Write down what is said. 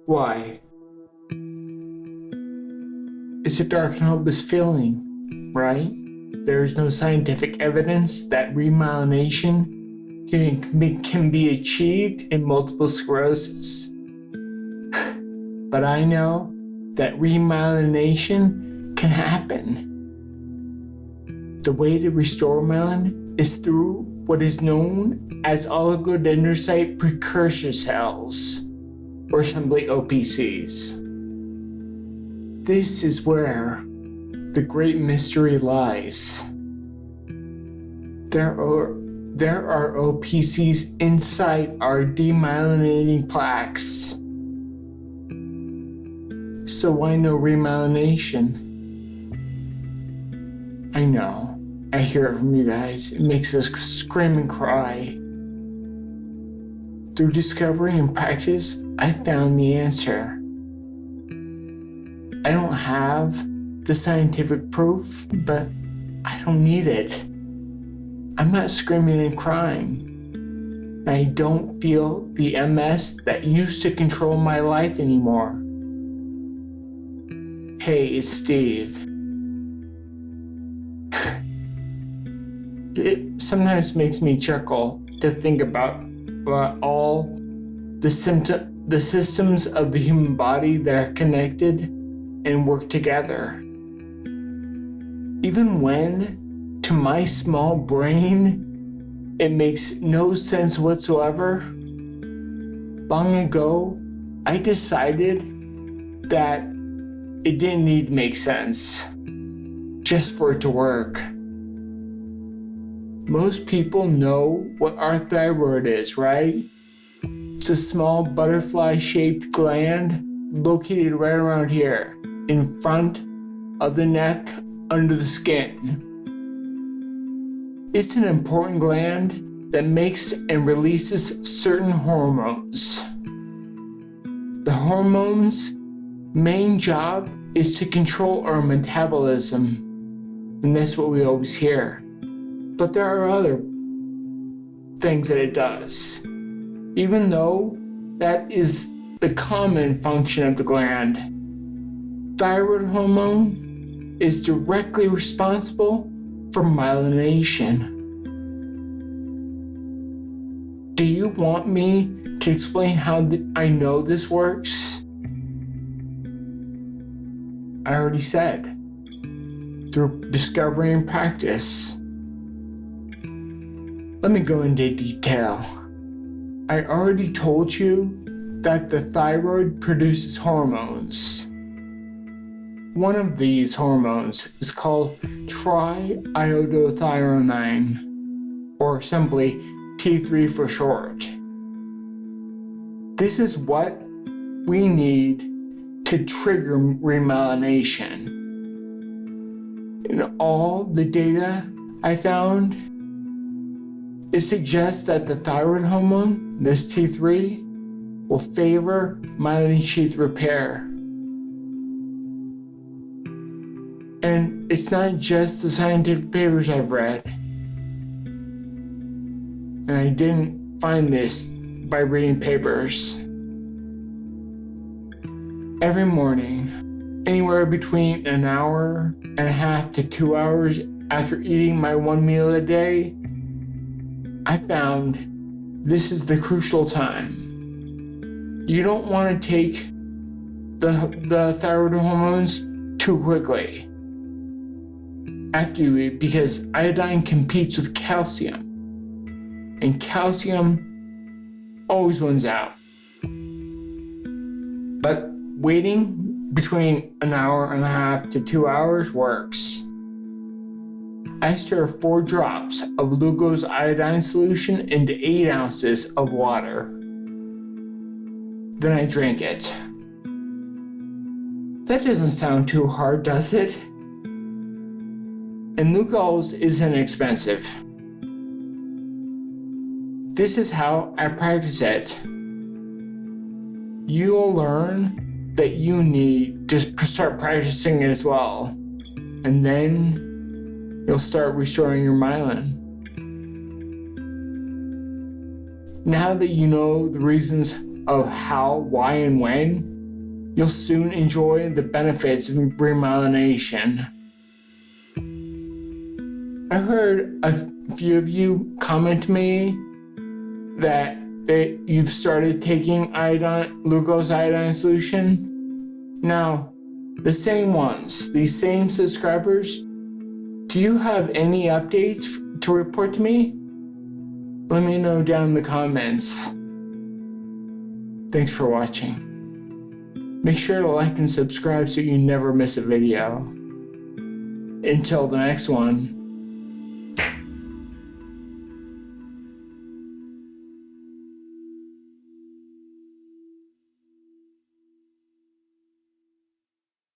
Why? It's a dark and hopeless feeling, right? There is no scientific evidence that remyelination can be achieved in multiple sclerosis. But I know that remyelination can happen. The way to restore myelin is through what is known as oligodendrocyte precursor cells, or simply OPCs. This is where the great mystery lies. There are OPCs inside our demyelinating plaques. So why no remyelination? I know, I hear it from you guys. It makes us scream and cry. Through discovery and practice, I found the answer. I don't have the scientific proof, but I don't need it. I'm not screaming and crying. I don't feel the MS that used to control my life anymore. Hey, it's Steve. It sometimes makes me chuckle to think about all the systems of the human body that are connected and work together. Even when, to my small brain, it makes no sense whatsoever, long ago, I decided that it didn't need to make sense just for it to work. Most people know what our thyroid is, right? It's a small butterfly-shaped gland located right around here, in front of the neck, under the skin. It's an important gland that makes and releases certain hormones. The hormone's main job is to control our metabolism, and that's what we always hear. But there are other things that it does, even though that is the common function of the gland. Thyroid hormone is directly responsible for myelination. Do you want me to explain how I know this works? I already said, through discovery and practice. Let me go into detail. I already told you that the thyroid produces hormones. One of these hormones is called triiodothyronine, or simply T3 for short. This is what we need to trigger remyelination. In all the data I found, it suggests that the thyroid hormone, this T3, will favor myelin sheath repair. And it's not just the scientific papers I've read. And I didn't find this by reading papers. Every morning, anywhere between an hour and a half to 2 hours after eating my one meal a day, I found this is the crucial time. You don't want to take the thyroid hormones too quickly after you eat, because iodine competes with calcium, and calcium always wins out. But waiting between an hour and a half to 2 hours works. I stir 4 drops of glucose iodine solution into 8 ounces of water. Then I drink it. That doesn't sound too hard, does it? And glucose isn't expensive. This is how I practice it. You'll learn that you need to start practicing it as well. And then you'll start restoring your myelin. Now that you know the reasons of how, why, and when, you'll soon enjoy the benefits of remyelination. I heard a few of you comment to me that you've started taking glucose iodine solution. Now, the same ones, these same subscribers, do you have any updates to report to me? Let me know down in the comments. Thanks for watching. Make sure to like and subscribe so you never miss a video. Until the next one.